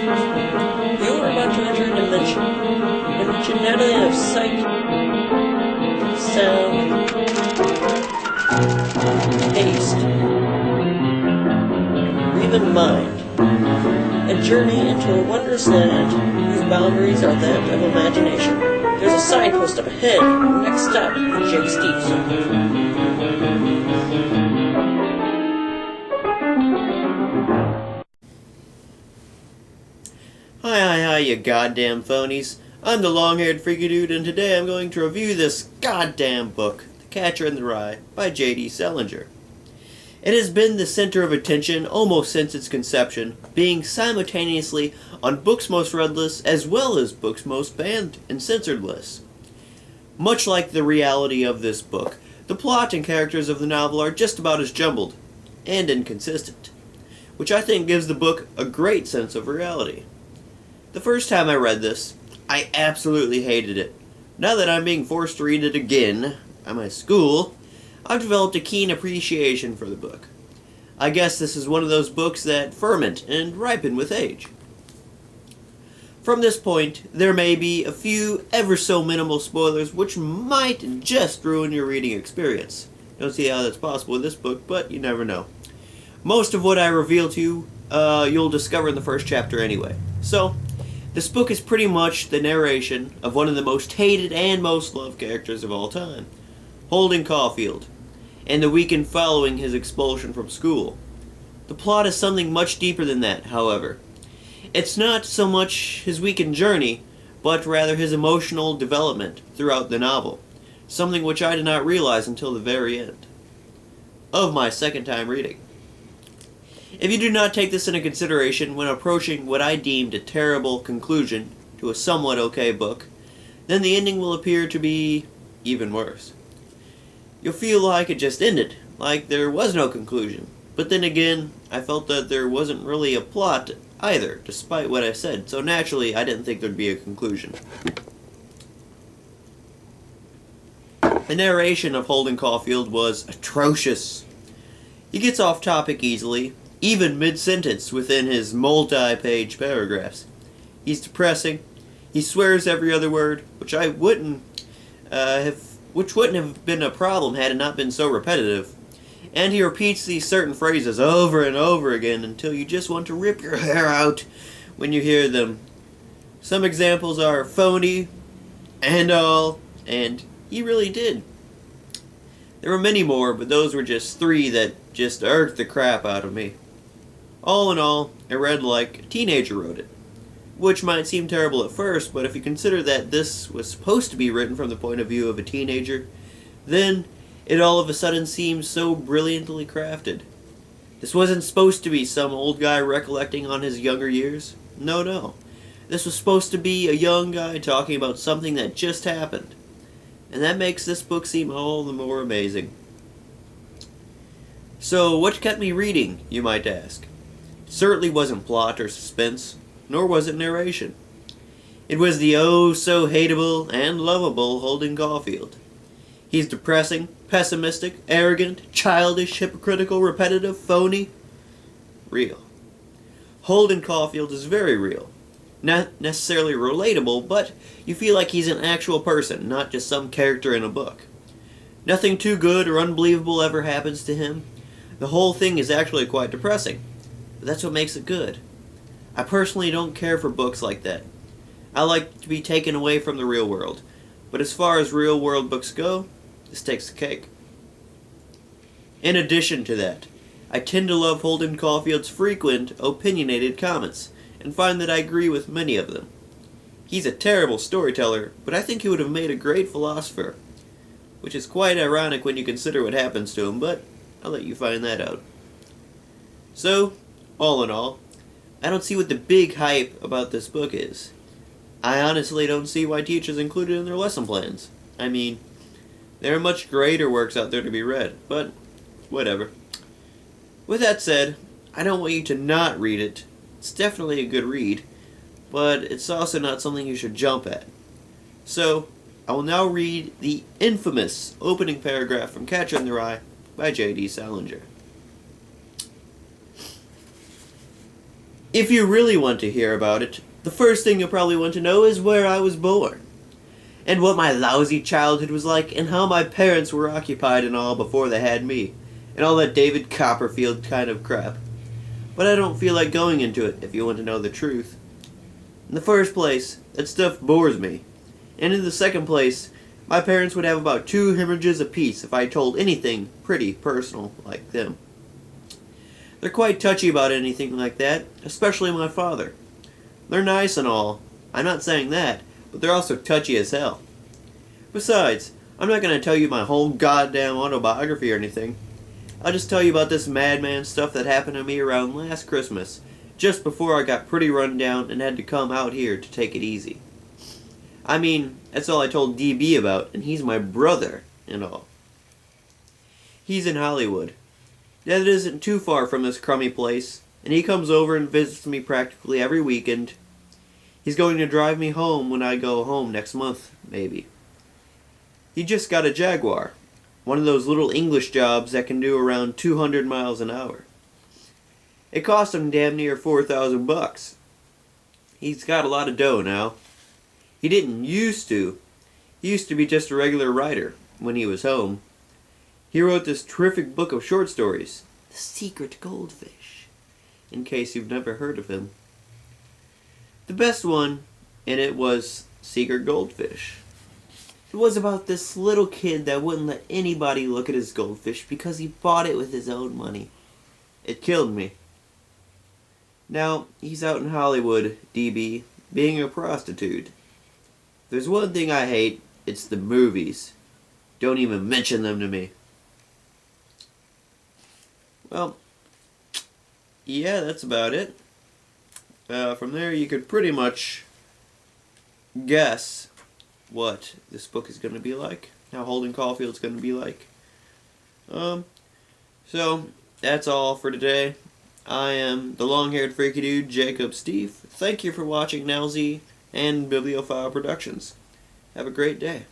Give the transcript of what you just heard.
You are about to enter a dimension not only of sight, sound, taste, or even mind. A journey into a wondrous land whose boundaries are that of imagination. There's a signpost up ahead. Next stop, Jake Stevenson. Hi, you goddamn phonies. I'm the long-haired freaky dude, and today I'm going to review this goddamn book, The Catcher in the Rye, by J.D. Salinger. It has been the center of attention almost since its conception, being simultaneously on Books Most Read lists as well as Books Most Banned and Censored lists. Much like the reality of this book, the plot and characters of the novel are just about as jumbled and inconsistent, which I think gives the book a great sense of reality. The first time I read this, I absolutely hated it. Now that I'm being forced to read it again at my school, I've developed a keen appreciation for the book. I guess this is one of those books that ferment and ripen with age. From this point, there may be a few ever so minimal spoilers which might just ruin your reading experience. Don't see how that's possible with this book, but you never know. Most of what I reveal to you, you'll discover in the first chapter anyway. So, this book is pretty much the narration of one of the most hated and most loved characters of all time, Holden Caulfield, and the weekend following his expulsion from school. The plot is something much deeper than that, however. It's not so much his weekend journey, but rather his emotional development throughout the novel, something which I did not realize until the very end of my second time reading. If you do not take this into consideration when approaching what I deemed a terrible conclusion to a somewhat okay book, then the ending will appear to be even worse. You'll feel like it just ended, like there was no conclusion. But then again, I felt that there wasn't really a plot either, despite what I said, so naturally I didn't think there'd be a conclusion. The narration of Holden Caulfield was atrocious. He gets off topic easily, even mid-sentence within his multi-page paragraphs. He's depressing. He swears every other word, which wouldn't have been a problem had it not been so repetitive. And he repeats these certain phrases over and over again until you just want to rip your hair out when you hear them. Some examples are phony, and all, and he really did. There were many more, but those were just three that just irked the crap out of me. All in all, I read like a teenager wrote it, which might seem terrible at first, but if you consider that this was supposed to be written from the point of view of a teenager, then it all of a sudden seems so brilliantly crafted. This wasn't supposed to be some old guy recollecting on his younger years. No. This was supposed to be a young guy talking about something that just happened. And that makes this book seem all the more amazing. So, what kept me reading, you might ask? It certainly wasn't plot or suspense, nor was it narration. It was the oh-so-hateable and lovable Holden Caulfield. He's depressing, pessimistic, arrogant, childish, hypocritical, repetitive, phony. Real. Holden Caulfield is very real. Not necessarily relatable, but you feel like he's an actual person, not just some character in a book. Nothing too good or unbelievable ever happens to him. The whole thing is actually quite depressing, but that's what makes it good. I personally don't care for books like that. I like to be taken away from the real world, but as far as real world books go, this takes the cake. In addition to that, I tend to love Holden Caulfield's frequent, opinionated comments, and find that I agree with many of them. He's a terrible storyteller, but I think he would have made a great philosopher, which is quite ironic when you consider what happens to him, but I'll let you find that out. So, all in all, I don't see what the big hype about this book is. I honestly don't see why teachers include it in their lesson plans. I mean, there are much greater works out there to be read, but whatever. With that said, I don't want you to not read it. It's definitely a good read, but it's also not something you should jump at. So, I will now read the infamous opening paragraph from Catcher in the Rye by J.D. Salinger. If you really want to hear about it, the first thing you'll probably want to know is where I was born, and what my lousy childhood was like, and how my parents were occupied and all before they had me, and all that David Copperfield kind of crap. But I don't feel like going into it if you want to know the truth. In the first place, that stuff bores me. And in the second place, my parents would have about 2 hemorrhages apiece if I told anything pretty personal like them. They're quite touchy about anything like that, especially my father. They're nice and all, I'm not saying that, but they're also touchy as hell. Besides, I'm not going to tell you my whole goddamn autobiography or anything. I'll just tell you about this madman stuff that happened to me around last Christmas, just before I got pretty run down and had to come out here to take it easy. I mean, that's all I told DB about, and he's my brother and all. He's in Hollywood. That isn't too far from this crummy place, and he comes over and visits me practically every weekend. He's going to drive me home when I go home next month, maybe. He just got a Jaguar. One of those little English jobs that can do around 200 miles an hour. It cost him damn near $4,000. He's got a lot of dough now. He didn't used to. He used to be just a regular writer when he was home. He wrote this terrific book of short stories, The Secret Goldfish, in case you've never heard of him. The best one in it was Secret Goldfish. It was about this little kid that wouldn't let anybody look at his goldfish because he bought it with his own money. It killed me. Now, he's out in Hollywood, DB, being a prostitute. If there's one thing I hate, it's the movies. Don't even mention them to me. Well, yeah, that's about it. From there, you could pretty much guess what this book is going to be like, how Holden Caulfield's going to be like. So, that's all for today. I am the long-haired freaky dude, Jacob Steve. Thank you for watching Nowzy and Bibliophile Productions. Have a great day.